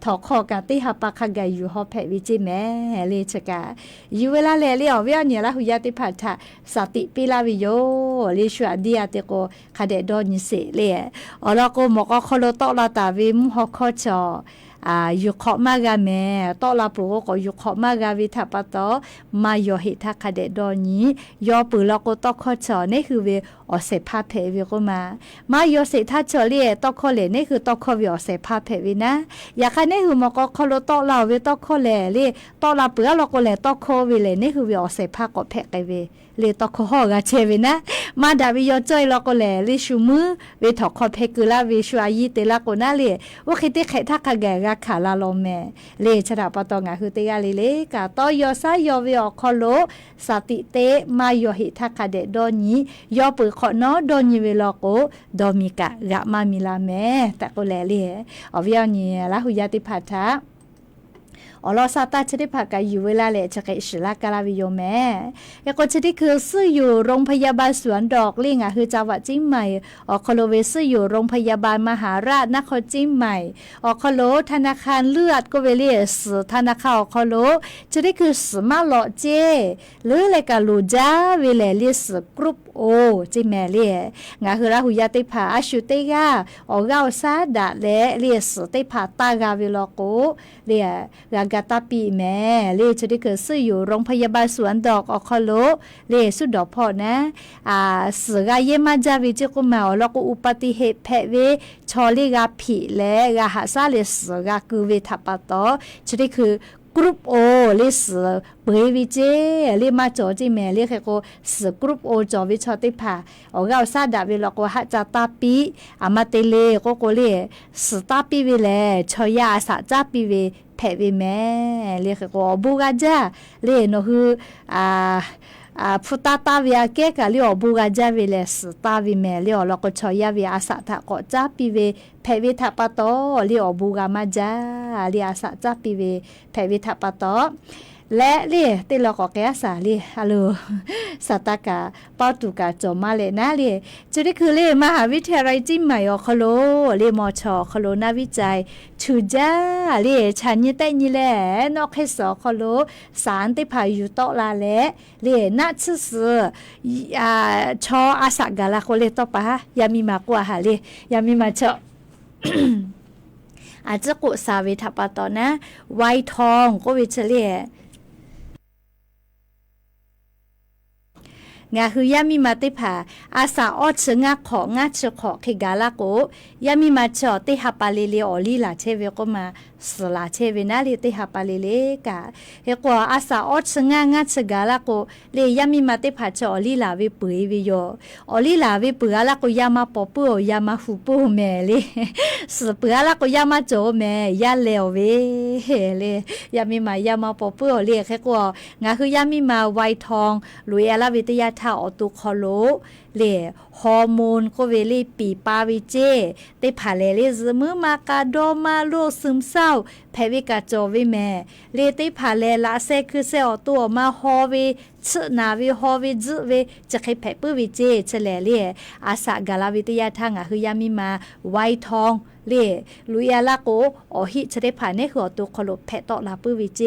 ทอคอกะติฮาปาคาไกอยู่ฮอแพวิเจแม่เลชกะอยู่เวลาเลเลอเวอเนี่ยละหุยติภาทะสติปิลาวิโยเลชัวดีอาเตโกคาเดดอนิเสเลอลโกมกอคโลตอลาตาวิมฮอคอชออยู่ขอมากาแม่ตอลาปลูกก็อยู่ขอมากาวิทัปตอมาโยหิทักคเดดอนี้ยอปือลก็ตอคอชอนี่คือเวอเสพาเพวิก็มาโยเสทัชอเลียตอคอเลนี่คือตอคอวิอเสพาเพวินะอยากให้นี่คือมก็คอโลตอลาเวตอคอเลเลตอลาปือลก็เลตอคอวิเลนี่คือวิอเสพาก็เพกเวเลตอคอฮอกาเชวินะมาดาวิโยจอยลก็เลลิชูมือเวทอคอเพกุลาวิชัวยีเตลาโกนาเลว่าคิดที่เขทักกะแกกะขาลาโลแม่เลชราปตองะคือเตกาเลกะตอยอซายอวิอคอโลสติเตมาโยหิทักกะเดดอนี้ยอปือขอนอดอนี้เวลโกดอมิกะกะมามิลาแม่แต่ก็แลเลอวิอนี้ละหุยติภาทะอลอซาตาชดิภากาอยู่เวลาเลชะเกชิลากาลาวิโยแม่ยก็ชดิคือซื้ออยู่โรงพยาบาลสวนดอกลิงคือจังหวัดจิ้งใหม่อคโลเวซื้ออยู่โรงพยาบาลมหาราชนครจิ้งใหม่อคโลธนาคารเลือดก็เวลีสธนาคารอคโลชดิคือสมาลอเจหรือเลกาลูจาเวเลลิสกรุ๊ปโอจิแม่เลียงาคือราหุยติภาอาชุเตกาออกาซาดาเลเลียสติภาตากาวิโลโกเลียกาตาปีแม่เลชดิเกิดซื้ออยู่โรงพยาบาลสวนดอกอคโลเลสุดดอกพอนะสกาเยมาจาวิจิกุมาแล้วก็อุบัติเหตุแพเวชอลีกาผีและกาหาซาเลสกากูเวทัปตอชดิคือกรุ๊ปโอลิสเบวิเจลิมาจอจิแม่เรียกโกสกรุ๊ปโอจอวิชอติภาออกาซาดาเวลโกหะจาตาปีอามาเตเลโกโกเลสตาปีเวเลชอยาสะจาปีเวแพวิแม่เรียกโกบูกาจาเลโนคือพุตตาวิอาเกกะลิอบูกาจาเวเลสตาวิแม่ลิอลโกชอยาวิอาสะทะโกจาปีเวแพวิทัปโตลิอบูกามาจาลิอาสะจาปีเวแพวิทัปโตและเรียติลก็แกสาลีฮัลโหลสตากาปอตุกาจอมาเลนะเรียจุดคือเรียมหาวิทยาลัยจิ้มใหม่อคโลเรียมชคโลนาวิจัยชูจ้าเรียฉันยี่เต้ยี่แหล่นอกให้สอคโลสารติพายุโตลาเลเรียนัดซื้อชออาสากาลาโคเลตปะยามีมากว่าหาเรียยามีมาเชาะ อาจจะกุสาวิทัปตอนะไวทองก็วิเฉลี่ยงาคือยามีมาติผาอาสาออดเชงาของาเชขอเคกาลาโกยามีมาจอติฮาปาเลเลออลีลาเชเวก็มาสลาเชเวนาลิติฮาปาเลเลกาเฮกว่าอาสาออดเชงางาเชกาลาโกเลยามีมาติผาจออลีลาเวปุยวิโยออลีลาเวปุยาลาโกยามาปอปุยามาฟูปุแม่เลสปุยาลาโกยามาโจแม่ยาเลวเวเลยามีมายามาปอปุเลเฮกว่างาคือยามีมาไวทองลุยอาลาวิทยาท่าออตุคอโลเลฮอร์โมนก็เวลีปีปาวิเจเตผาเลเลซมือมากาโดมาโรคซึมเศร้าแพวิกาโจวิแม่เลเตผาเลละเซคือเซอตัวมาฮอวิชนาวิฮอวิจเวจะให้แพปื้วิเจเฉลเลอาสากาลาวิทยาทางคือยามีมาไวทองเลลุยาลาโกอหิจะได้ผ่านในหัวตัวคลบแพตอลาปื้วิเจ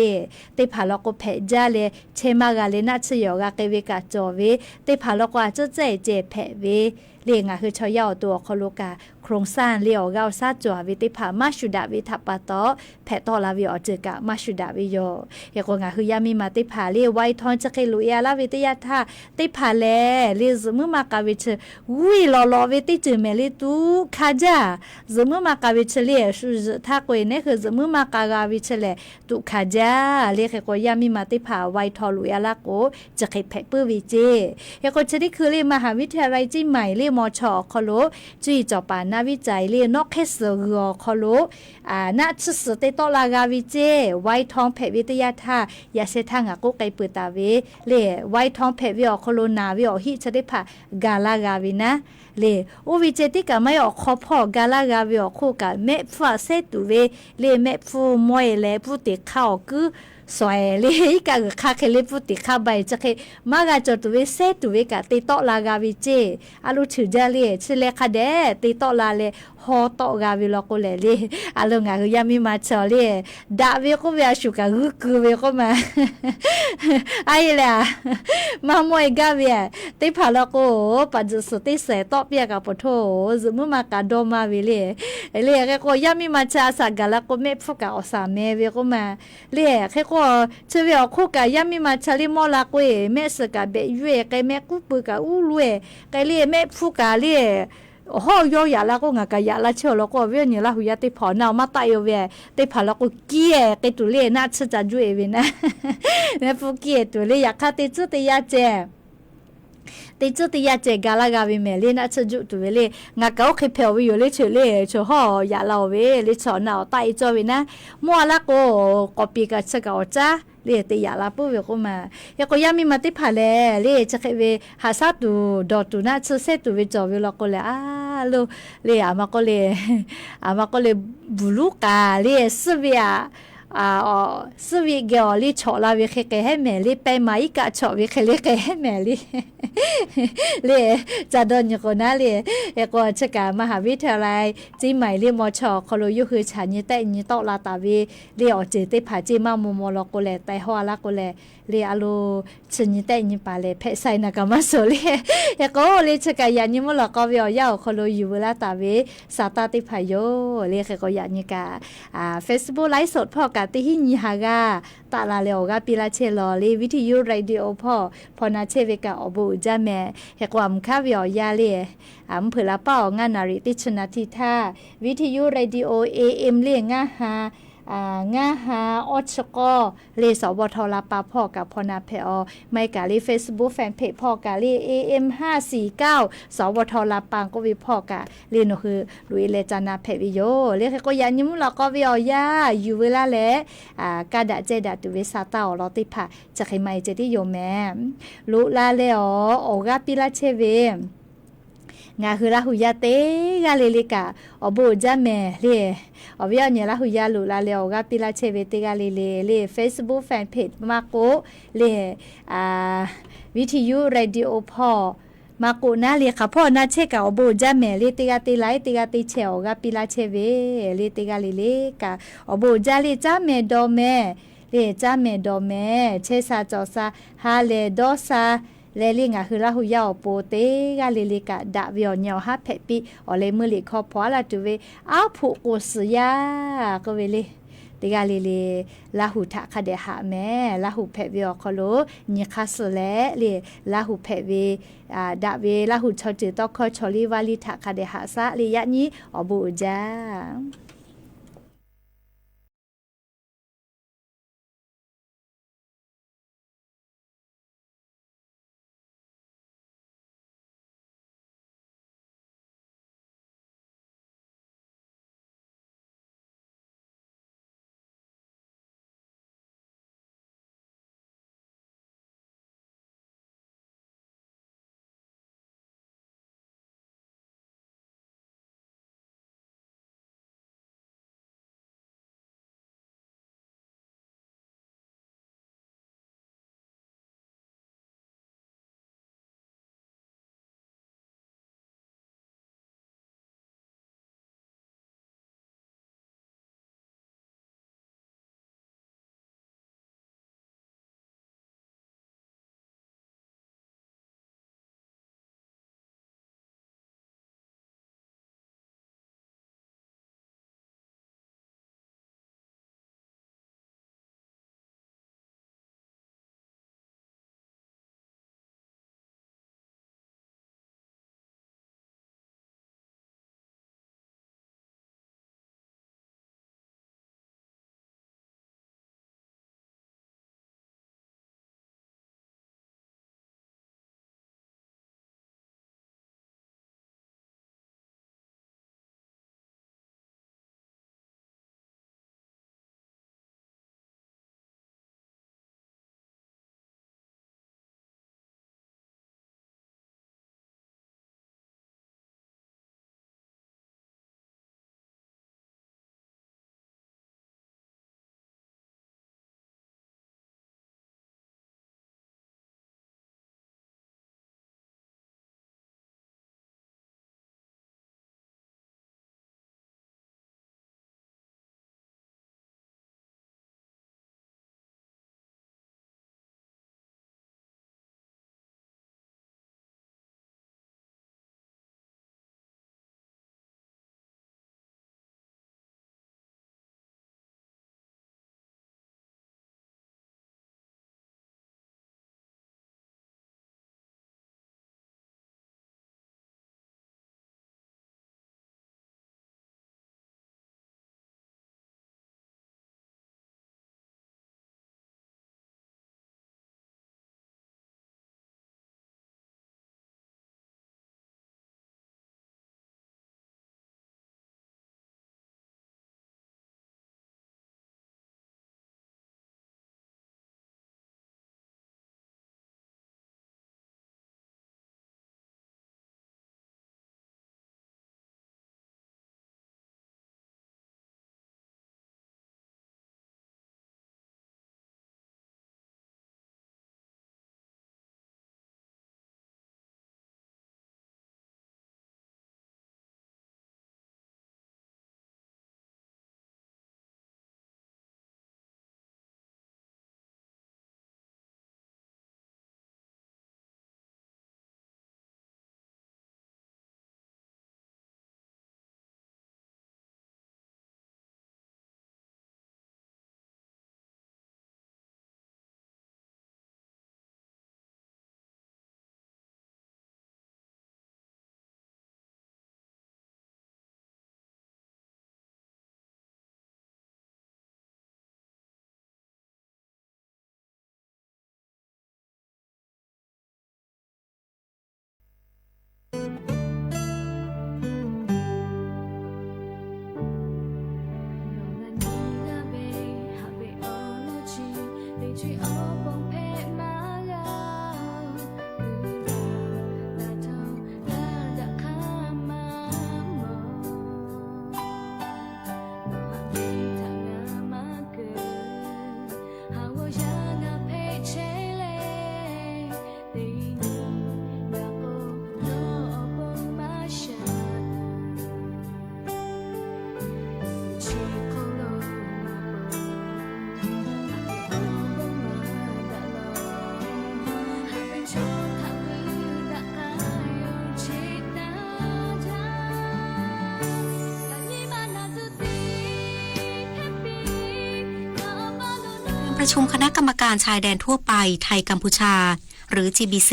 เตผาลโกแพจาเลเชมากาเลนัชยอกาเกวิกาโจเวเตผาลโกอาจจะใจเจแพเวเลียงคือชอยาวตัวคโลกาโครงสร้างเลียวเกาซาจัววิติผามาชุดาวิทัปปะตอแพตอลาวิอเจกะมาชุดาวิโยเฮกงาคือยามีมาติผาเลียไวทอนจะเคลุยาลาวิทยาท่าติผาแลเลียซมือมากาวิชวิลอลอวิติจืเมลิตูคาจาซมือมากาวิชเลียชูท่ากวยเนี่ยคือซมือมากาวิชเลตุคาจาเลียเฮกยามีมาติผาไวทอลุยาลาโกจะเคแพปื้อวิเจเฮกจะได้คือเลียมหาวิทยาลัยจีใหม่เลียมชอคโลจุยจอปานาวิจัยเลียนอกแค่เสือคโลนาชุสเตตอลากาวิเจไวทองแพวิทยาท่ายาเซทางอากุไกเปิดตาเวเล่ไวทองแพวิอคโลนาวิอหิจะได้ผ่ากาลากาวินะเลโอวิเจติกาไม่ออกคอพอกาลากาวิอคู่กาเมฟาเซตุเวเลเมฟูมวยเลผู้ติเข้าคือสวยเลยกะคาเคเลปุติคาใบจะเคมากาจตุเวเซตุเวกะติโตลากาวิเจอาลุถือจาเลชเลคาเดติโตลาเลฮอโตกาวิโลโกเลเลอาลุงาคือยามีมาชอเลดาเวโกเวอาชุกะกึกเวโกมาไอล่ะมามวยกาเวติพาโลโกปัจจุสติเสตอเปียกะปโทซมุมากาโดมาเวเลเลแกโกยามีมาชาสากาลาโกเมฟุกะอสาเมเวโกมาเลแกโกเชเวอคู่กายามีมาชาลิมอลากเวแม่สกะเบยเวไกแม่กุปกะอูลเวไกเลแม่ฟุกะเลโอ้ยอยาละก็งากายาละเชอแล้วก็เวนี่ละหุยาติพอนาวมาตายเวติพาละก็เกียไกตุเลน่าชะจะจุเอเวนะแม่ฟุเกียตุเลอยากคาติจุติยาเจติจุติยาเจกาลากาวิเมเลนะชะจุตุเวเลงากาโอเคเพววิโยเลเชเลชอฮอยาลาเวเลชอนาวตายจอเวนะมัวละก็กอปีกะชะกาอจ้าเลียติยาลาปุเวก็มาเยก็ยามีมาติผาเลเลียจะเคเวหาซาตูดอตูนะชเซตูเวจอเวลก็เลยโลเลียอามาก็เลยบุลูกาเลียสเวียสวีเกอลีชอลาวิเคเกให้แม่ลีไปมาอีกะชอวิเคเลเกให้แม่ลีเลจะโดนอยู่คนนั้นเลยเอกว่าชะกามหาวิทยาลัยจีใหม่เรียมชคโลยุคือฉันยี่แต่ยี่ตอลาตาวีเรียอเจติผาจีมาโมโมลโกเลแต่หัวละโกเลเรียอโลฉันยี่แต่ยี่ปาเลเพไซนักมาโซเลเอกว่าเลยชะกายานี่มุลก็วิอยาวคโลยุเวลาตาวีสาตาติผายโยเรียกก็ยานี่กาFacebook ไลฟ์สดพอกาติหินิฮากาตาลาเลโอกาปิลาเชลอลีวิทยุเรดิโอพอนาเชเวกาอบูจาแมเฮกวามคาวิอยาเลเผื่อละเป้างานนาริติชนาทิท่าวิทยุเรดิโอ AM เลียง่าฮางาฮาออชกอเลสบทลาปาพ่อกับพนาเพอไม่กาลี Facebook แฟนเพจพ่อกาลี AM 549สบทลาปางก็วิพ่อกาเรียนคือลุยเลจานาเพวิโยเรียกก็ยานิมุลก็วิอยาอยู่เวลาแลกาดะเจดะตุเวซาตาลอติพะจะใครไม่เจติโยแม่ลุลาเลอโอกาปิลาเชเวงาคือละหุยาเตกาเลลิกาอบูจาแม่เลอวิญญาณละหุยาลุลาเลโอกาปิลาเชเวเตกาเล Facebook แฟนเพจมาโกเลวิทยุเรดิโอพอมาโกนาเลค่ะพ่อนาเชกาอบูจาแม่เลติกาติไลติกาติเชโอกาปิลาเชเวเลติกาเลกาอบูจาเลจาแม่ดอแม่เลจาแม่ดอแม่เชซาจอซาฮาเลดอซา เลลิงอ่ะคือละหูยาวโปเตกาเลลิกะดะเวียวเหนียวฮับแผปีออเลมือลิคอพอละตุเวอ้าวผู้กุสยาก็เวลิติกาเลเลละหูทะคาเดหะแม่ละหูแผเวียวคอโลญิคัสแลเลละหูแผเวดะเวละหูชอจือตอคอชอลีวาลิทะคาเดหะซะเลยะนี้อบูจา ประชุมคณะกรรมการชายแดนทั่วไปไทยกัมพูชาหรือ GBC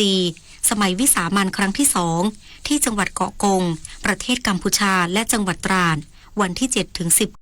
สมัยวิสามัญครั้งที่ 2ที่จังหวัดเกาะกงประเทศกัมพูชาและจังหวัดตราดวันที่ 7-10